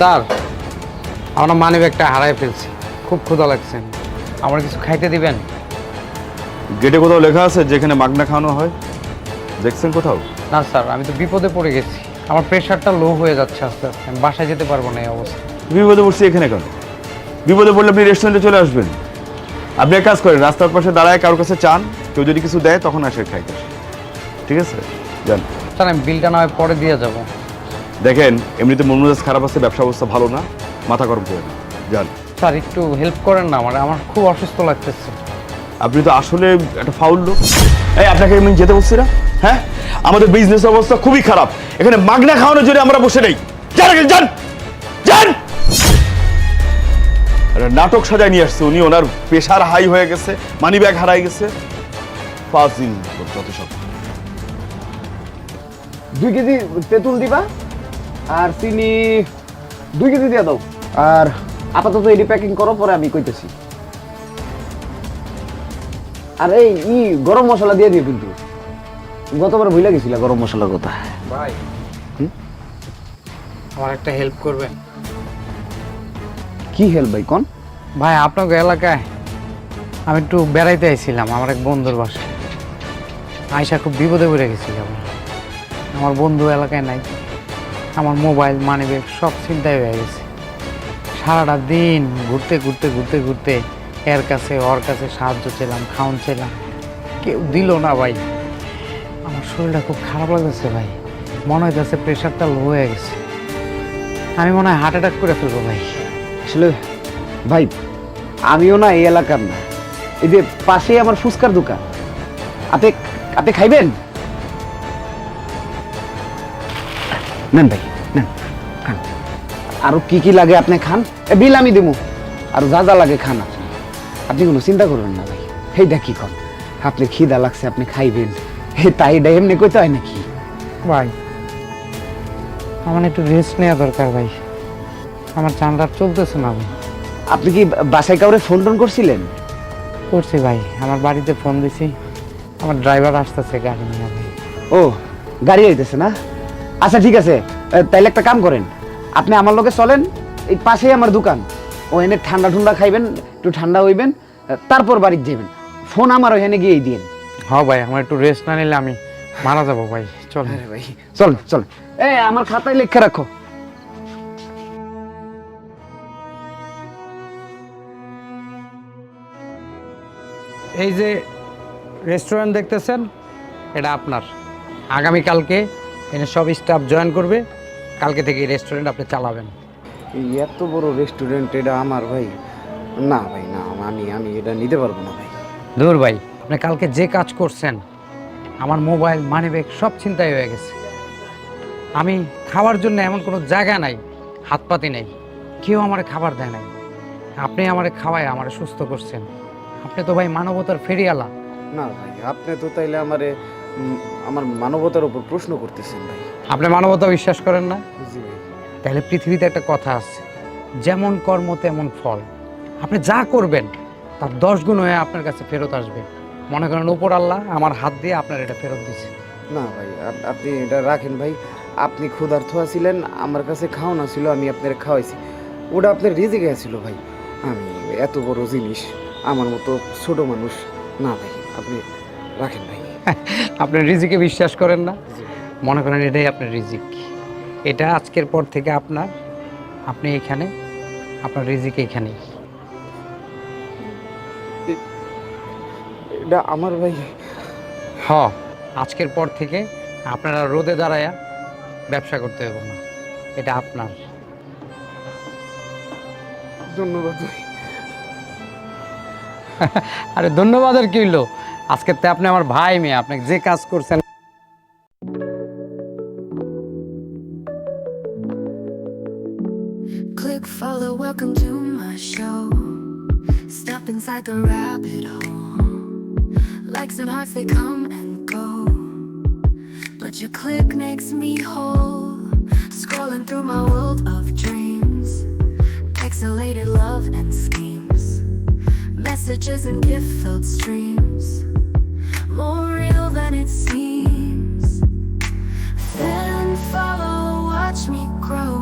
Sir, আমার মানি ব্যাগটা হারাই ফেলছি, খুব ক্ষুধা লাগছে, আমার কিছু খাইতে দিবেন? গেটে কোথাও লেখা আছে যেখানে মাগনা খাওয়ানো হয়? দেখছেন কোথাও? না স্যার, আমি তো বিপদে পড়ে গেছি, আমার প্রেশারটা লো হয়ে যাচ্ছে আস্তে আস্তে, আমি বাসায় যেতে পারবো না এই অবস্থা। বিপদে পড়ছি এখানে কেন? বিপদে পড়লে আপনি রেস্টুরেন্টে চলে আসবেন। আপনি এক কাজ করেন, রাস্তার পাশে দাঁড়ায় কারোর কাছে চান, কেউ যদি কিছু দেয় তখন আসে খাইতে। ঠিক আছে, যান। স্যার, আমি বিলটা না হয় পরে দিয়ে যাব। দেখেন, এমনিতে মন মেজাজ খারাপ আছে, ব্যবসা অবস্থা ভালো না, মাথা গরম করে না, যান। স্যার, একটু হেল্প করেন না, আমার খুব অসুস্থ লাগতেছে। আপনি তো আসলে একটা ফাউল লোক। এই আপনাকে আমি যেতে বলছি না? হ্যাঁ, আমাদের বিজনেস অবস্থা খুবই খারাপ, এখানে মাগনা খাওয়ানোর জন্য আমরা বসে নেই। যান, যান, যান। নাটক সাজায় নিয়ে আসছে উনি, ওনার প্রেশার হাই হয়ে গেছে, মানি ব্যাগ হারাই গেছে। 5 দিন যত সব। 2 কেজি তেঁতুল দিবা আর চিনি 2 কেজি দিয়ে দাও। আর আপাতত এডি প্যাকিং করো, পরে আমি কইতেছি। আর এই গরম মশলা দিয়ে দিও কিন্তু, গতবার ভুলে গেছিলা গরম মশলার কথা। ভাই, আমার একটা হেল্প করবেন? কি হেল্প ভাই কোন? ভাই, আপনাকে এলাকায় আমি একটু বেড়াইতে আইছিলাম আমার এক বন্ধুর বাসায়, আয়সা খুব বিপদে পড়ে গেছিলাম। আমার বন্ধু এলাকায় নাই, আমার মোবাইল মানি ব্যাগ সব চিন্তায় হয়ে গেছে। সারাটা দিন ঘুরতে ঘুরতে ঘুরতে ঘুরতে এর কাছে ওর কাছে সাহায্য চেলাম, খাওয়ান চেলাম, কেউ দিল না ভাই। আমার শরীরটা খুব খারাপ লাগতেছে ভাই, মনে হইতেছে প্রেশারটা লো হয়ে গেছে, আমি মনে হয় হার্ট অ্যাটাক করে ফেলবো ভাই। আসলে ভাই, আমিও না এই এলাকার না, এই যে পাশেই আমার ফুচকার দোকান। আপনি আপনি খাইবেন? নেন ভাই, নেন, খান। আরো কি কি লাগে আপনি খান, বিল আমি দেবো। আর যা যা লাগে খান আপনি কোনো চিন্তা করবেন না ভাই। এইটা কি কন, আপনি খিদা লাগছে আপনি খাইবেন, তাই এমনি কইতে হয় নাকি? ভাই, আমার একটু রেস্ট নেওয়া দরকার ভাই, আমার চামড়া চলতেছে না ভাই। আপনি কি বাসায় কাউরে ফোন টোন করছিলেন? করছি ভাই, আমার বাড়িতে ফোন দিছি, আমার ড্রাইভার আসতেছে গাড়ি নিয়ে ভাই। ও, গাড়ি আইতেছে না? আচ্ছা ঠিক আছে, তাইলে একটা কাম করেন, আপনি আমার লগে চলেন, এই পাশেই আমার দোকান, ও এনে ঠান্ডা ঠান্ডা খাইবেন, একটু ঠান্ডা হইবেন, তারপর বাড়িতে যাবেন। ফোন আমার ওখানে গিয়েই দিন। হ্যাঁ ভাই, আমার একটু রেস্ট না নিলে আমি মারা যাবো ভাই। চল ভাই, চল চল। এই আমার খাতায় লিখে রাখো। এই যে রেস্টুরেন্ট দেখতেছেন, এটা আপনার। আগামীকালকে এখানে সব স্টাফ জয়েন করবে, কালকে থেকে এই রেস্টুরেন্ট আপনি চালাবেন। এত বড় রেস্টুরেন্ট এটা আমার ভাই? না ভাই, না, আমি এটা নিতে পারবো না ভাই। ধুর ভাই, আপনি কালকে যে কাজ করছেন, আমার মোবাইল মানিব্যাগ সব ছিনতাই হয়ে গেছে। আমি খাওয়ার জন্য এমন কোনো জায়গা নাই, হাতপাতি নেই, কেউ আমার খাবার দেয় নাই। আপনি আমারে খাওয়ায় আমারে সুস্থ করছেন, আপনি তো ভাই মানবতার ফেরিয়ালা। না ভাই, আপনি তো তাইলে আমার মানবতার উপর প্রশ্ন করতেছেন ভাই। আপনি মানবতা বিশ্বাস করেন না? জি ভাই। তাহলে পৃথিবীতে একটা কথা আছে, যেমন কর্ম তেমন ফল। আপনি যা করবেন তার 10 গুণ হয়ে আপনার কাছে ফেরত আসবে। মনে করেন উপর আল্লাহ আমার হাত দিয়ে আপনার এটা ফেরত দিচ্ছে। না ভাই, আপনি এটা রাখেন ভাই। আপনি ক্ষুধার্ত ছিলেন, আমার কাছে খাওয়ানো ছিল, আমি আপনার খাওয়াইছি, ওটা আপনার রিজিকে ছিল ভাই। আমি এত বড় জিনিস, আমার মতো ছোট মানুষ না ভাই, আপনি রাখেন ভাই। আপনি রিজিকে বিশ্বাস করেন না? মনে করেন এটাই আপনার রিজিক, এটা আজকের পর থেকে আপনার, আপনি এখানে, আপনার রিজিক এখানেই। এটা আমার ভাই? হ, আজকের পর থেকে আপনারা রোদে দাঁড়ায়া ব্যবসা করতে হবে না, এটা আপনার। ধন্যবাদ ভাই। আরে ধন্যবাদ আর কি হইলো, আজকের তো আপনি আমার ভাই, মেয়ে, আপনাকে যে কাজ করছেন। Click follow, welcome to my show. Step inside the rabbit hole. Likes and hearts, they come and go, but your click makes me whole. Scrolling through my world of dreams, pixelated love and schemes, messages and gift-filled streams, more real than it seems. Then follow, watch me grow.